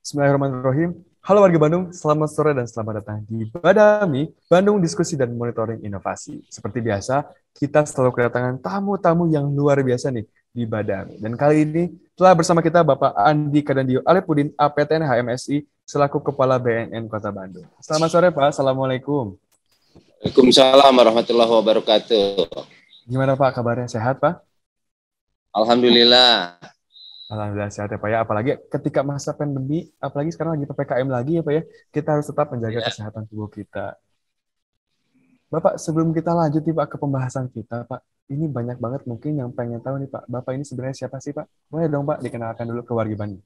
Bismillahirrahmanirrahim. Halo warga Bandung, selamat sore dan selamat datang di Badami, Bandung Diskusi dan Monitoring Inovasi. Seperti biasa, kita selalu kedatangan tamu-tamu yang luar biasa nih di Badami. Dan kali ini telah bersama kita Bapak Andi Kadandio Alepudin, APTN HMSI, selaku Kepala BNN Kota Bandung. Selamat sore Pak, Assalamualaikum. Waalaikumsalam warahmatullahi wabarakatuh. Gimana Pak kabarnya, sehat Pak? Alhamdulillah. Alhamdulillah sehat ya Pak ya, apalagi ketika masa pandemi, apalagi sekarang lagi PPKM lagi ya Pak ya, kita harus tetap menjaga Ya. kesehatan tubuh kita. Bapak, sebelum kita lanjut nih Pak ke pembahasan kita, Pak, ini banyak banget mungkin yang pengen tahu nih Pak, Bapak ini sebenarnya siapa sih Pak? Boleh dong Pak, dikenalkan dulu ke warga Bandung.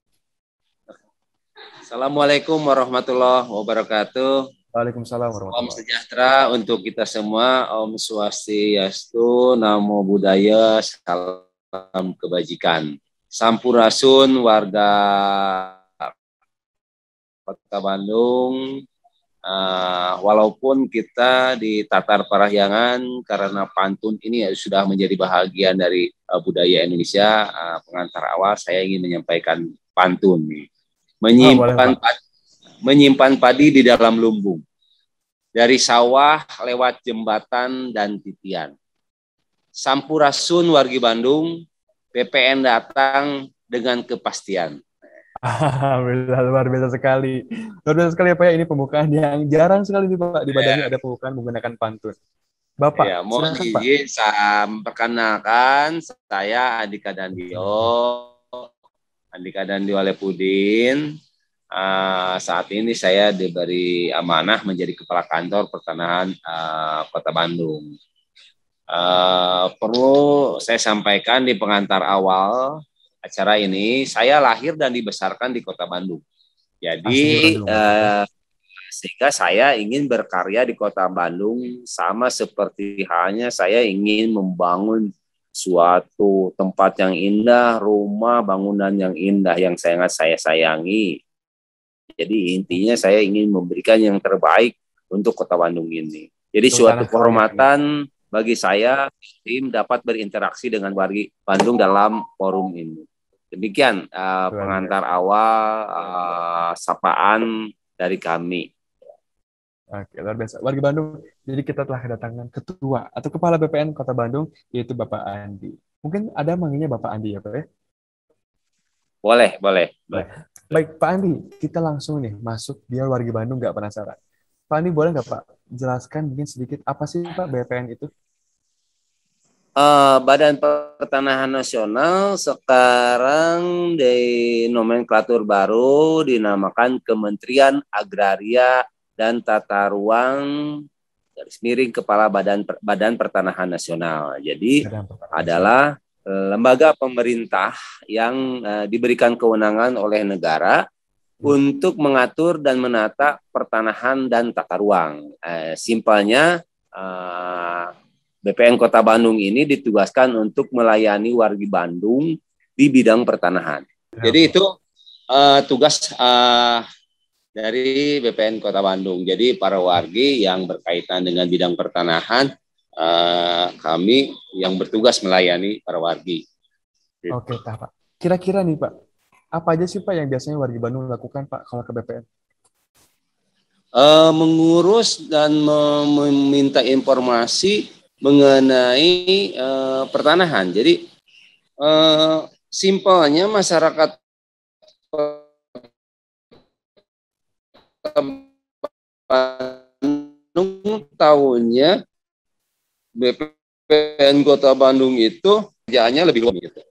Assalamualaikum warahmatullahi wabarakatuh. Waalaikumsalam Salam warahmatullahi wabarakatuh. sejahtera untuk kita semua. Om Swastiastu, Namo Buddhaya, salam kebajikan. Sampurasun warga Kota Bandung. Walaupun kita di Tatar Parahyangan karena pantun ini sudah menjadi bahagian dari budaya Indonesia, pengantar awal saya ingin menyampaikan pantun nih. Boleh Pak. Menyimpan padi di dalam lumbung, dari sawah lewat jembatan dan titian. Sampurasun wargi Bandung, PPN datang dengan kepastian. Alhamdulillah, luar biasa sekali. Luar biasa sekali ya Pak ya, ini pembukaan yang jarang sekali nih Pak, di Badami ada pembukaan menggunakan pantun. Ya, Bapak, mohon silakan Pak. izin saya perkenalkan, saya Andika Dandio Alepudin. Saat ini saya diberi amanah menjadi Kepala Kantor Pertanahan Kota Bandung. Perlu saya sampaikan di pengantar awal acara ini, saya lahir dan dibesarkan di Kota Bandung. Asli Jadi Bandung, Bapak. sehingga saya ingin berkarya di Kota Bandung, sama seperti halnya saya ingin membangun suatu tempat yang indah, rumah, bangunan yang indah yang sangat saya sayangi. Jadi intinya saya ingin memberikan yang terbaik untuk Kota Bandung ini. Jadi Untuk suatu tanah kelahiran ini. kehormatan bagi saya tim dapat berinteraksi dengan warga Bandung dalam forum ini. Demikian Luar pengantar biasa. awal sapaan dari kami. Oke, luar biasa. Warga Bandung, jadi kita telah kedatangan ketua atau kepala BPN Kota Bandung, yaitu Bapak Andi. Mungkin ada manggilnya Bapak Andi ya, Pak ya? Boleh. Baik. Baik, Pak Andi, kita langsung nih masuk biar warga Bandung nggak penasaran. Pak Andi, boleh nggak Pak jelaskan mungkin sedikit apa sih Pak BPN itu? Badan Pertanahan Nasional sekarang di nomenklatur baru dinamakan Kementerian Agraria dan Tata Ruang garis miring Kepala Badan Pertanahan Nasional. Jadi Badan Pertanahan Nasional. adalah lembaga pemerintah yang diberikan kewenangan oleh negara untuk mengatur dan menata pertanahan dan tata ruang. Simpelnya BPN Kota Bandung ini ditugaskan untuk melayani wargi Bandung di bidang pertanahan. Jadi itu tugas dari BPN Kota Bandung. Jadi para wargi yang berkaitan dengan bidang pertanahan, kami yang bertugas melayani para wargi. Oke, Pak. Kira-kira nih Pak, apa aja sih Pak yang biasanya warga Bandung lakukan Pak kalau ke BPN? Mengurus dan meminta informasi mengenai pertanahan. Jadi simpelnya masyarakat Bandung tahunnya BPN Kota Bandung itu kerjaannya lebih rumit. Gitu.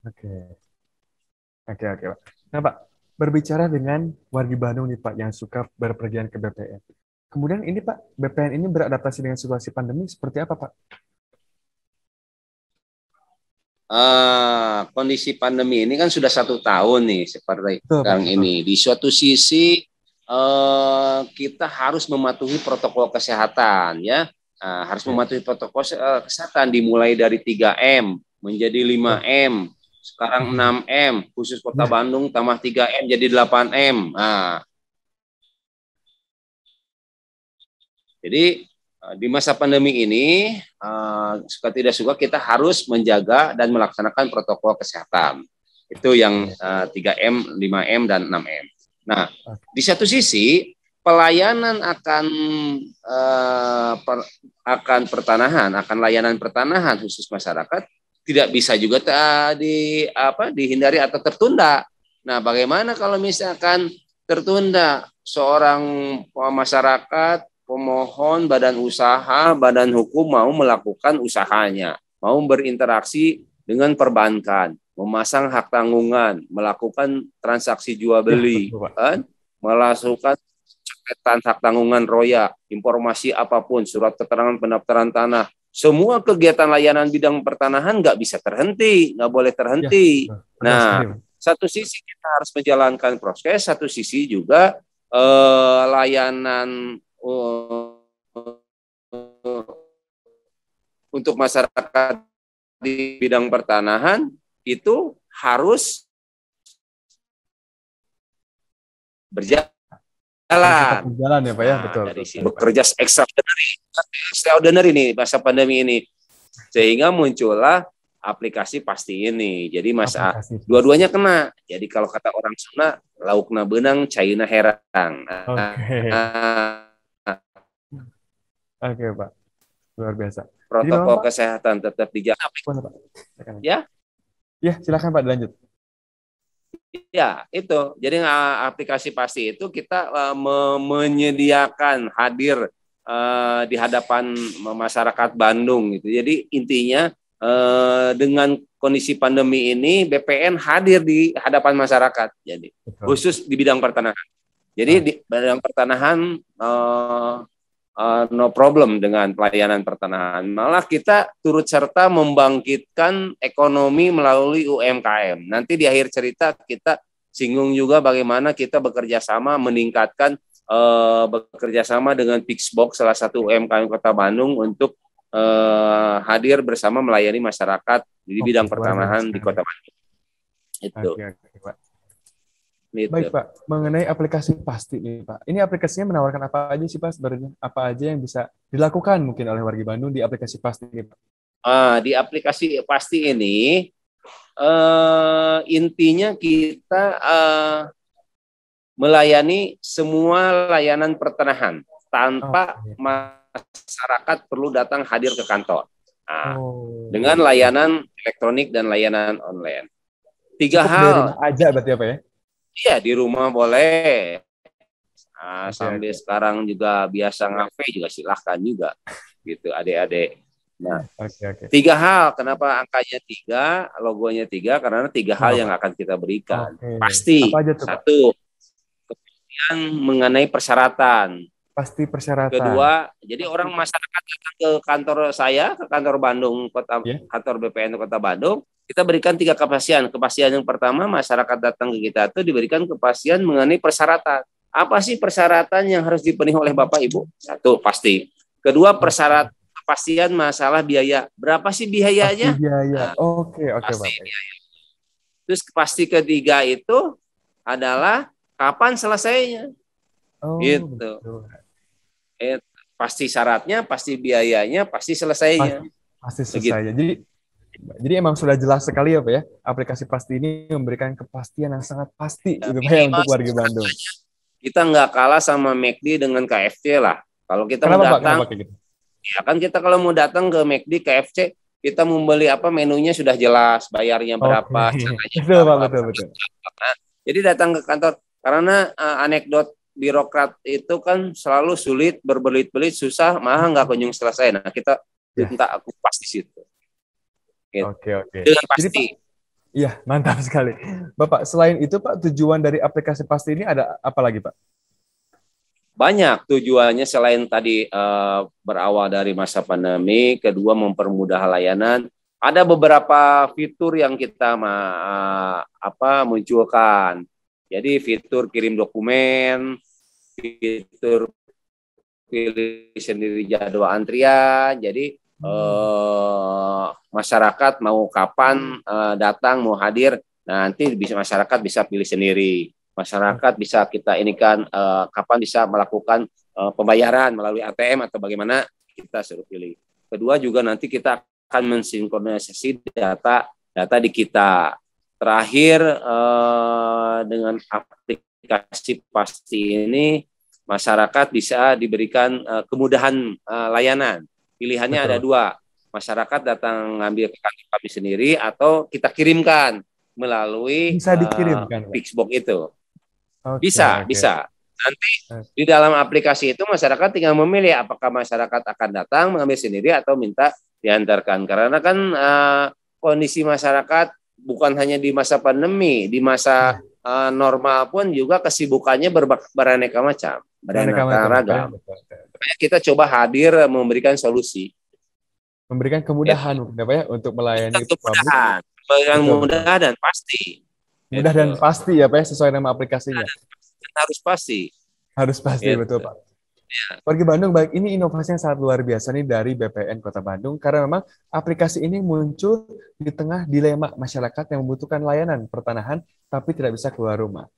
Oke Pak. Nah Pak, berbicara dengan warga Bandung nih Pak yang suka berpergian ke BPN. Kemudian ini Pak, BPN ini beradaptasi dengan situasi pandemi seperti apa Pak? Kondisi pandemi ini kan sudah 1 tahun nih seperti Betul, Pak, sekarang betul. ini. Di suatu sisi kita harus mematuhi protokol kesehatan ya. Harus mematuhi protokol kesehatan dimulai dari 3M menjadi 5M, sekarang 6M, khusus Kota Bandung tambah 3M jadi 8M. Jadi di masa pandemi ini suka tidak suka kita harus menjaga dan melaksanakan protokol kesehatan. Itu yang 3M, 5M, dan 6M. Nah, di satu sisi pelayanan akan pertanahan, akan layanan pertanahan khusus masyarakat tidak bisa juga dihindari atau tertunda. Nah, bagaimana kalau misalkan tertunda seorang masyarakat, pemohon, badan usaha, badan hukum mau melakukan usahanya, mau berinteraksi dengan perbankan, memasang hak tanggungan, melakukan transaksi jual beli, kan? Melakukan catatan hak tanggungan roya, informasi apapun, surat keterangan pendaftaran tanah, semua kegiatan layanan bidang pertanahan nggak bisa terhenti, nggak boleh terhenti. Nah, satu sisi kita harus menjalankan proses, satu sisi juga layanan untuk masyarakat di bidang pertanahan itu harus berjalan. Berjalan ya Pak ya, betul. Dari sini bekerja extraordinary nih masa pandemi ini, sehingga muncullah aplikasi pasti ini. Jadi dua-duanya kena. Jadi kalau kata orang Sunda, laukna benang, cairna herang. Oke Pak, luar biasa. Protokol kesehatan tetap dijaga. Ya? Ya, silakan Pak, dilanjut. Ya, itu. Jadi aplikasi pasti itu kita menyediakan hadir di hadapan masyarakat Bandung gitu. Jadi intinya dengan kondisi pandemi ini BPN hadir di hadapan masyarakat. Jadi khusus di bidang pertanahan. Jadi di bidang pertanahan no problem dengan pelayanan pertanahan. Malah kita turut serta membangkitkan ekonomi melalui UMKM. Nanti di akhir cerita kita singgung juga bagaimana kita bekerja sama meningkatkan bekerja sama dengan Pixbox, salah satu UMKM Kota Bandung, untuk hadir bersama melayani masyarakat di bidang pertanahan di Kota Bandung. Itu. Baik Pak, mengenai aplikasi pasti nih Pak, ini aplikasinya menawarkan apa aja sih Pak sebenarnya? Apa aja yang bisa dilakukan mungkin oleh warga Bandung di aplikasi pasti ini Pak? Di aplikasi pasti ini intinya kita melayani semua layanan pertanahan tanpa masyarakat perlu datang hadir ke kantor. Dengan layanan elektronik dan layanan online. 3 hal. Di rumah aja berarti apa ya? Iya, di rumah boleh. Sambil sekarang juga biasa ngafe juga silahkan juga, gitu adik-adik. Nah, 3 hal. Kenapa angkanya 3, logonya 3? Karena 3 hal yang akan kita berikan. Pasti. Apa aja tuh, 1, kepastian mengenai persyaratan. Pasti persyaratan. 2, jadi orang masyarakat datang ke kantor saya, ke kantor Bandung, kantor BPN Kota Bandung, kita berikan 3 kepastian. Kepastian yang pertama, masyarakat datang ke kita itu diberikan kepastian mengenai persyaratan. Apa sih persyaratan yang harus dipenuhi oleh Bapak Ibu? 1, pasti. 2, kepastian masalah biaya. Berapa sih biayanya? Pasti biaya. Oke, Bapak. Biaya. Terus pasti 3 itu adalah kapan selesainya. Gitu. Pasti syaratnya, pasti biayanya, pasti selesainya. Pasti selesai. Jadi emang sudah jelas sekali ya Pak ya, aplikasi pasti ini memberikan kepastian yang sangat pasti gitu Pak ya, untuk warga Bandung. Kita nggak kalah sama McD dengan KFC lah. Kalau kita mau datang, gitu? Ya kan kita kalau mau datang ke McD, KFC, kita mau beli apa, menunya sudah jelas, bayarnya berapa, betul. Nah, jadi datang ke kantor, karena anekdot birokrat itu kan selalu sulit, berbelit-belit, susah, malah nggak kunjung selesai. Nah, kita minta aku pasti situ. Gitu. Oke. Dengan pasti. Iya, mantap sekali. Bapak, selain itu Pak, tujuan dari aplikasi pasti ini ada apa lagi Pak? Banyak tujuannya selain tadi berawal dari masa pandemi, kedua mempermudah layanan. Ada beberapa fitur yang kita munculkan. Jadi fitur kirim dokumen, fitur pilih sendiri jadwal antrian. Jadi masyarakat mau kapan datang, mau hadir, nanti masyarakat bisa pilih sendiri. Masyarakat bisa kita inikan kapan bisa melakukan pembayaran melalui ATM atau bagaimana, kita suruh pilih. Kedua juga nanti kita akan mensinkronisasi data di kita. terakhir dengan aplikasi Pasti ini masyarakat bisa diberikan kemudahan layanan. Pilihannya ada dua, masyarakat datang ngambil ke kantor kami sendiri atau kita kirimkan melalui Bisa dikirimkan, Pak? Pixbox itu. Oke, Bisa, oke. bisa. Nanti di dalam aplikasi itu masyarakat tinggal memilih apakah masyarakat akan datang mengambil sendiri atau minta diantarkan. Karena kan kondisi masyarakat bukan hanya di masa pandemi, di masa normal pun juga kesibukannya beraneka macam, beraneka ragam. Kita coba hadir memberikan solusi. Memberikan kemudahan ya, untuk melayani publik. Memberikan mudah dan pasti. Mudah dan pasti ya Pak, sesuai nama aplikasinya. Harus pasti. Harus pasti, betul Pak. Ya. Warga Bandung, baik, ini inovasi yang sangat luar biasa nih dari BPN Kota Bandung, karena memang aplikasi ini muncul di tengah dilema masyarakat yang membutuhkan layanan pertanahan tapi tidak bisa keluar rumah.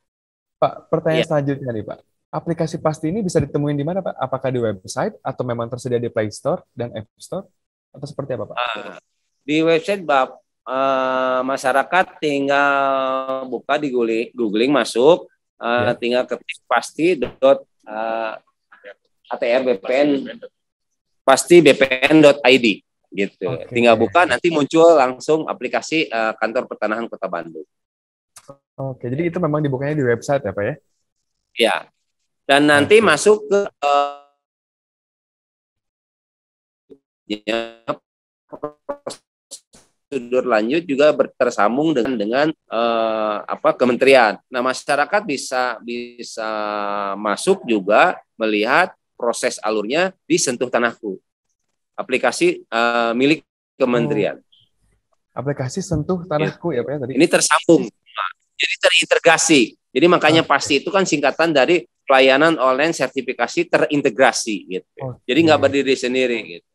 Pak, pertanyaan selanjutnya nih Pak, aplikasi Pasti ini bisa ditemuin di mana Pak? Apakah di website atau memang tersedia di Play Store dan App Store? Atau seperti apa Pak? Di website masyarakat tinggal buka di googling masuk, tinggal ketik pasti bpn.id gitu. Tinggal buka, nanti muncul langsung aplikasi kantor pertanahan Kota Bandung. Oke, jadi itu memang dibukanya di website ya Pak ya? Iya. Dan nanti masuk ke prosedur lanjut juga tersambung dengan kementerian. Nah, masyarakat bisa masuk juga melihat proses alurnya di Sentuh Tanahku, aplikasi milik kementerian. Aplikasi Sentuh Tanahku ya Pak ya tadi. Ini tersambung, jadi terintegrasi. Jadi makanya Pasti itu kan singkatan dari pelayanan online sertifikasi terintegrasi gitu. Jadi nggak berdiri sendiri gitu.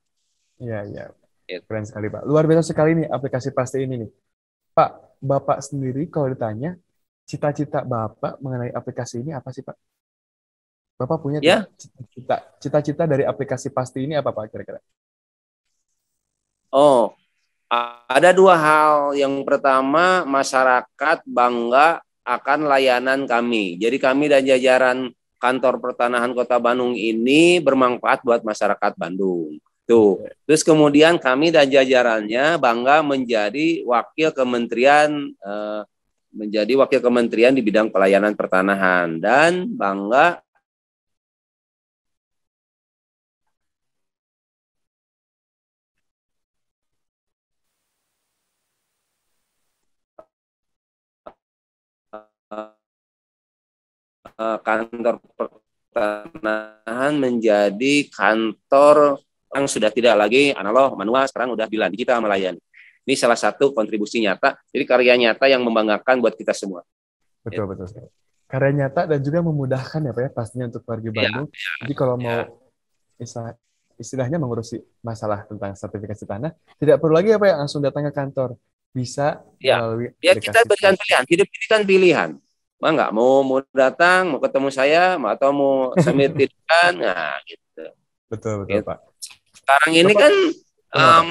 Iya. Keren sekali Pak. Luar biasa sekali nih aplikasi Pasti ini nih. Pak, Bapak sendiri kalau ditanya cita-cita Bapak mengenai aplikasi ini apa sih Pak? Bapak punya cita-cita dari aplikasi Pasti ini apa Pak kira-kira? Oh, ada dua hal. Yang pertama, masyarakat bangga akan layanan kami. Jadi kami dan jajaran kantor pertanahan Kota Bandung ini bermanfaat buat masyarakat Bandung. Tuh. Terus kemudian kami dan jajarannya bangga menjadi wakil kementerian di bidang pelayanan pertanahan, dan bangga kantor pertanahan menjadi kantor yang sudah tidak lagi analog, manual, sekarang udah digital melayani. Ini salah satu kontribusi nyata, jadi karya nyata yang membanggakan buat kita semua. Betul. Karya nyata dan juga memudahkan ya Pak ya, pastinya untuk warga Bandung. Jadi kalau mau istilahnya mengurusi masalah tentang sertifikasi tanah, tidak perlu lagi ya Pak ya, langsung datang ke kantor. Bisa melalui aplikasi. Kita berikan pilihan, hidup ini kan pilihan. Mau datang, mau ketemu saya, atau mau sambil tiduran, nah gitu. Betul Pak. Sekarang ini kan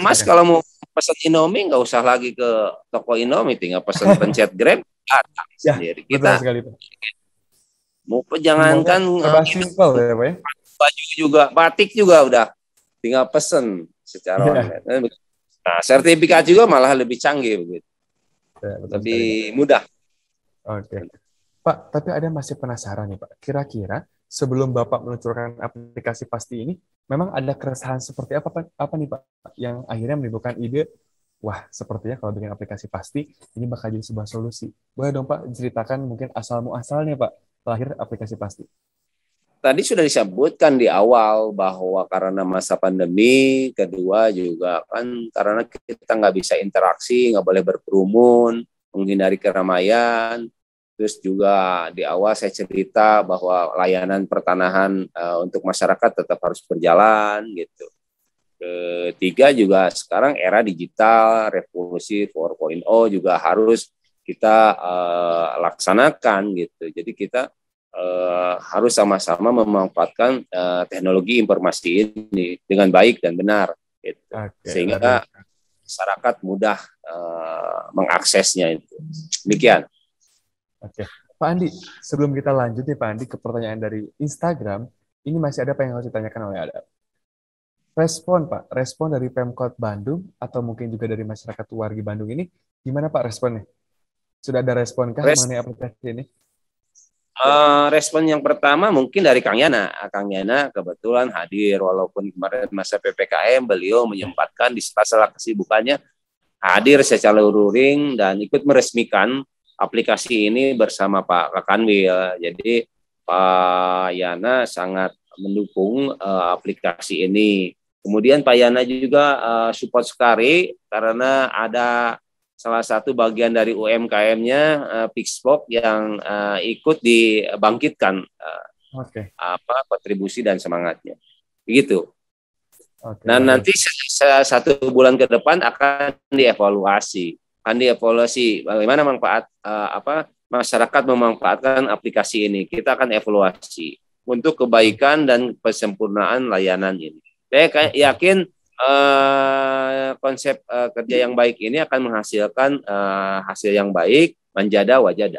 Mas kalau mau pesan Indomie nggak usah lagi ke toko Indomie, tinggal pesan pencet Grab, datang sendiri. Kita sekali, Pak. Mau jangankan simpel ya Pak ya. Baju juga, batik juga udah tinggal pesen secara online. Nah, sertifikat juga malah lebih canggih begitu. Lebih mudah. Oke. Pak, tapi ada masih penasaran nih Pak. Kira-kira sebelum Bapak meluncurkan aplikasi Pasti ini, memang ada keresahan seperti apa nih Pak, yang akhirnya menimbulkan ide, wah sepertinya kalau bikin aplikasi Pasti, ini bakal jadi sebuah solusi. Boleh dong Pak, ceritakan mungkin asal-muasalnya Pak, lahir aplikasi Pasti. Tadi sudah disebutkan di awal bahwa karena masa pandemi, kedua juga kan karena kita nggak bisa interaksi, nggak boleh berkerumun, menghindari keramaian. Terus juga di awal saya cerita bahwa layanan pertanahan untuk masyarakat tetap harus berjalan gitu. Ketiga juga sekarang era digital, revolusi 4.0 juga harus kita laksanakan gitu. Jadi kita harus sama-sama memanfaatkan teknologi informasi ini dengan baik dan benar gitu. Sehingga masyarakat mudah mengaksesnya itu. Demikian. Oke, Pak Andi, sebelum kita lanjut nih Pak Andi ke pertanyaan dari Instagram, ini masih ada apa yang harus ditanyakan oleh Ada? Respon Pak, respon dari Pemkot Bandung atau mungkin juga dari masyarakat wargi Bandung ini, gimana Pak responnya? Sudah ada responkah mengenai aplikasi ini? Respon yang pertama mungkin dari Kang Yana. Kang Yana kebetulan hadir, walaupun kemarin masa PPKM beliau menyempatkan di sela-sela kesibukannya hadir secara luring dan ikut meresmikan aplikasi ini bersama Pak Kakanwil. Jadi Pak Yana sangat mendukung aplikasi ini. Kemudian Pak Yana juga support sekali karena ada salah satu bagian dari UMKM-nya Pixbox yang ikut dibangkitkan kontribusi dan semangatnya. Begitu. Nah, nanti 1 bulan ke depan akan dievaluasi. Bagaimana manfaat masyarakat memanfaatkan aplikasi ini. Kita akan evaluasi untuk kebaikan dan kesempurnaan layanan ini. Saya yakin konsep kerja yang baik ini akan menghasilkan hasil yang baik, manjada wajada.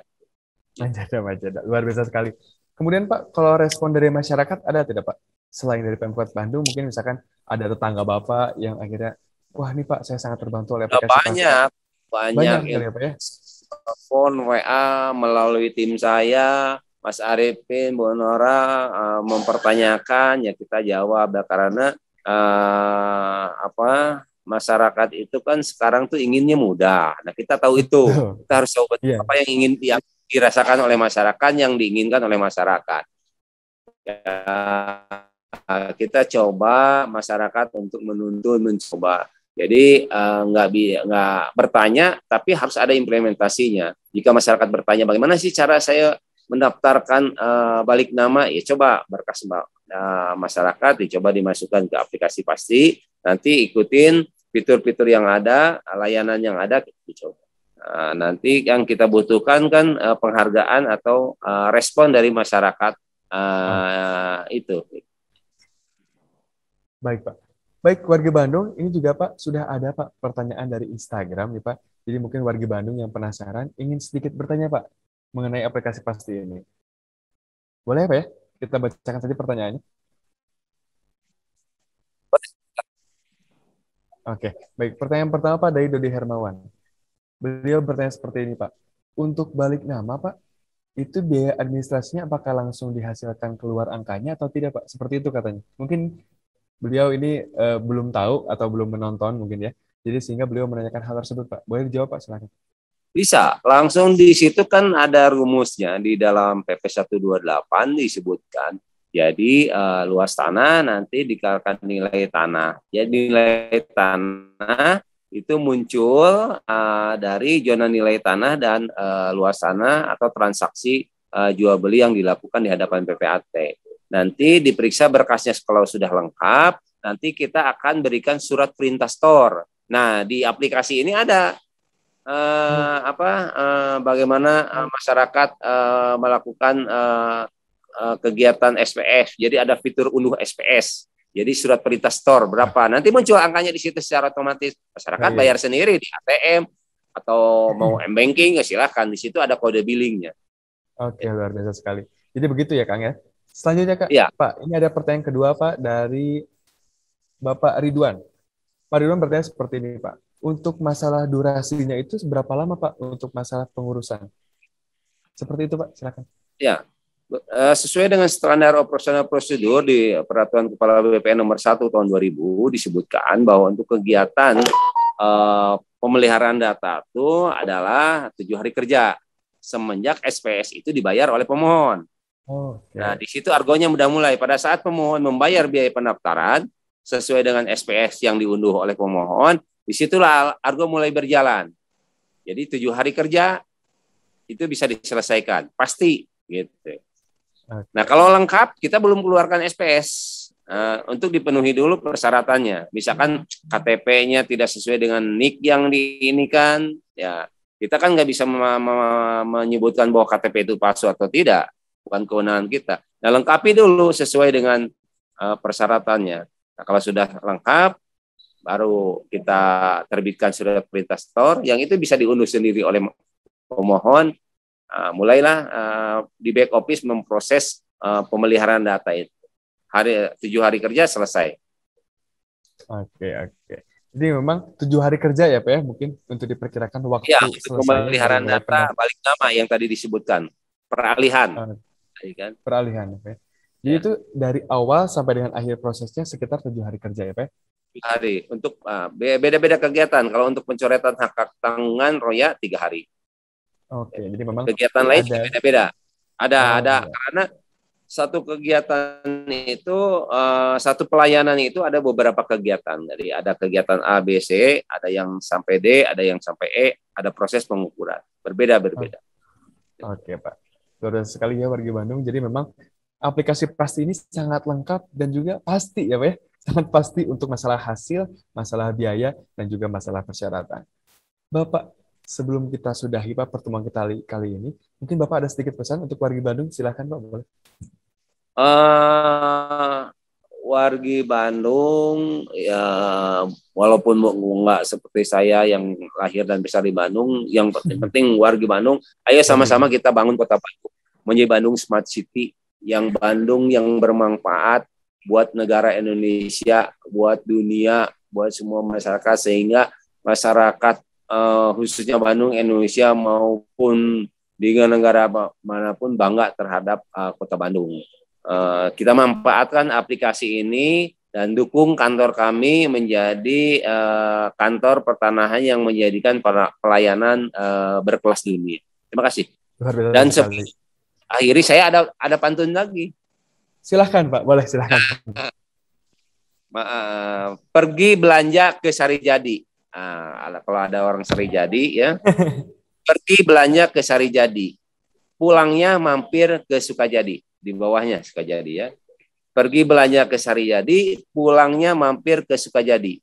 Manjada wajada, luar biasa sekali. Kemudian Pak, kalau respon dari masyarakat ada tidak Pak? Selain dari Pemkot Bandung, mungkin misalkan ada tetangga Bapak yang akhirnya, wah ini Pak, saya sangat terbantu oleh aplikasi. Banyak ya Pak ya. Telepon, WA, melalui tim saya, Mas Arifin, Bu Nora mempertanyakan, ya kita jawab karena masyarakat itu kan sekarang tuh inginnya mudah. Nah, kita tahu itu. Kita harus tahu apa yang ingin dirasakan oleh masyarakat, yang diinginkan oleh masyarakat. Ya, kita coba masyarakat untuk menuntun, mencoba. Jadi nggak bertanya, tapi harus ada implementasinya. Jika masyarakat bertanya, bagaimana sih cara saya mendaftarkan balik nama? Ya coba berkas masyarakat dicoba dimasukkan ke aplikasi Pasti, nanti ikutin fitur-fitur yang ada, layanan yang ada dicoba. Nanti yang kita butuhkan kan penghargaan atau respon dari masyarakat itu. Baik Pak. Baik warga Bandung, ini juga Pak sudah ada Pak pertanyaan dari Instagram nih Pak. Jadi mungkin warga Bandung yang penasaran ingin sedikit bertanya Pak mengenai aplikasi Pasti ini. Boleh Pak ya? Kita bacakan saja pertanyaannya. Oke, baik. Pertanyaan pertama Pak dari Dodi Hermawan. Beliau bertanya seperti ini Pak. Untuk balik nama Pak, itu biaya administrasinya apakah langsung dihasilkan keluar angkanya atau tidak Pak? Seperti itu katanya. Mungkin beliau ini belum tahu atau belum menonton mungkin ya. Jadi sehingga beliau menanyakan hal tersebut Pak. Boleh dijawab Pak, silakan. Bisa, langsung di situ kan ada rumusnya di dalam PP 128 disebutkan. Jadi luas tanah nanti dikeluarkan nilai tanah. Jadi nilai tanah itu muncul dari zona nilai tanah dan luas tanah atau transaksi jual beli yang dilakukan di hadapan PPAT. Nanti diperiksa berkasnya kalau sudah lengkap, nanti kita akan berikan surat perintah store. Nah, di aplikasi ini ada bagaimana masyarakat melakukan kegiatan SPS. Jadi ada fitur unduh SPS. Jadi surat perintah store berapa. Nanti muncul angkanya di situ secara otomatis. Masyarakat bayar sendiri di ATM atau mau M-banking, ya silahkan. Di situ ada kode billingnya. Oke, luar biasa sekali. Jadi begitu ya Kang ya. Selanjutnya Kak, ya. Pak, ini ada pertanyaan kedua Pak dari Bapak Ridwan. Pak Ridwan bertanya seperti ini Pak. Untuk masalah durasinya itu seberapa lama Pak untuk masalah pengurusan? Seperti itu Pak, silakan. Ya, sesuai dengan standar operasional prosedur di Peraturan Kepala BPN nomor 1 tahun 2000 disebutkan bahwa untuk kegiatan pemeliharaan data itu adalah 7 hari kerja semenjak SPS itu dibayar oleh pemohon. Nah, di situ argonya sudah mulai pada saat pemohon membayar biaya pendaftaran sesuai dengan SPS yang diunduh oleh pemohon. Disitulah argo mulai berjalan. Jadi 7 hari kerja itu bisa diselesaikan, pasti gitu. Nah kalau lengkap kita belum keluarkan SPS untuk dipenuhi dulu persyaratannya. Misalkan KTP-nya tidak sesuai dengan NIK yang diinikan, ya kita kan nggak bisa menyebutkan bahwa KTP itu palsu atau tidak, bukan kewenangan kita. Nah lengkapi dulu sesuai dengan persyaratannya. Nah kalau sudah lengkap, baru kita terbitkan surat perintah setor, yang itu bisa diunduh sendiri oleh pemohon. Mulailah di back office memproses pemeliharaan data itu. 7 hari kerja selesai. Oke. Jadi memang 7 hari kerja ya Pak ya, mungkin untuk diperkirakan waktu Ya, untuk selesainya dari pemeliharaan mulai data balik nama yang tadi disebutkan, peralihan. Kan? peralihan ya Pak ya. Jadi Ya. itu dari awal sampai dengan akhir prosesnya sekitar 7 hari kerja ya Pak ya? Hari untuk beda-beda kegiatan. Kalau untuk pencoretan hak tanggungan Roya 3 hari. Oke, jadi memang kegiatan lain ada. beda-beda. Ada Ya. karena satu kegiatan itu satu pelayanan itu ada beberapa kegiatan. Jadi ada kegiatan A, B, C, ada yang sampai D, ada yang sampai E, ada proses pengukuran. Berbeda-berbeda. Oke, Pak. Luar biasa sekali ya warga Bandung. Jadi memang aplikasi Pasti ini sangat lengkap dan juga pasti ya Pak ya. Sangat pasti untuk masalah hasil, masalah biaya, dan juga masalah persyaratan. Bapak, sebelum kita sudahi Pak pertemuan kita kali ini, mungkin Bapak ada sedikit pesan untuk warga Bandung. Silakan Pak, boleh. Wargi Bandung ya, walaupun nggak seperti saya yang lahir dan besar di Bandung, yang penting wargi Bandung, ayo sama-sama kita bangun kota Bandung menjadi Bandung Smart City, yang Bandung yang bermanfaat buat negara Indonesia, buat dunia, buat semua masyarakat, sehingga masyarakat khususnya Bandung, Indonesia maupun di negara manapun bangga terhadap kota Bandung. Kita manfaatkan aplikasi ini dan dukung kantor kami menjadi kantor pertanahan yang menjadikan pelayanan berkelas dunia. Terima kasih. Dan akhiri saya ada pantun lagi. Silahkan Pak, boleh silahkan. Pergi belanja ke Sarijadi. Kalau ada orang Sarijadi ya, pergi belanja ke Sarijadi. Pulangnya mampir ke Sukajadi. Di bawahnya Sukajadi ya. Pergi belanja ke Sarijadi, pulangnya mampir ke Sukajadi.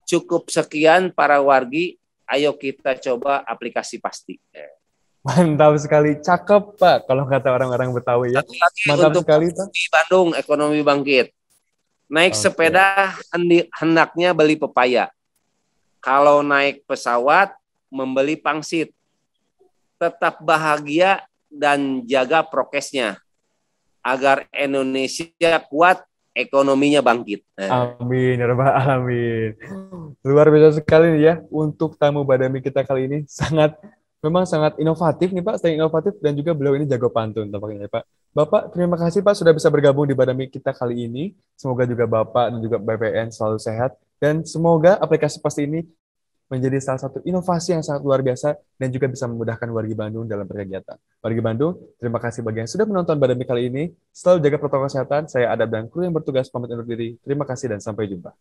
Cukup sekian para wargi, ayo kita coba aplikasi Pasti. Mantap sekali, cakep Pak. Kalau kata orang-orang Betawi ya. Mantap untuk sekali Pak. Di Bandung ekonomi bangkit. Naik sepeda hendaknya beli pepaya. Kalau naik pesawat membeli pangsit. Tetap bahagia dan jaga prokesnya agar Indonesia kuat, ekonominya bangkit. Amin, ya Rabbal alamin. Luar biasa sekali nih ya untuk tamu Badami kita kali ini, memang sangat inovatif nih Pak, sangat inovatif, dan juga beliau ini jago pantun tampaknya Pak. Bapak, terima kasih Pak sudah bisa bergabung di Badami kita kali ini. Semoga juga Bapak dan juga BPN selalu sehat, dan semoga aplikasi Pasti ini menjadi salah satu inovasi yang sangat luar biasa dan juga bisa memudahkan warga Bandung dalam berkegiatan. Warga Bandung, terima kasih bagi yang sudah menonton Badami kali ini. Selalu jaga protokol kesehatan. Saya Adab dan kru yang bertugas pamit undur diri. Terima kasih dan sampai jumpa.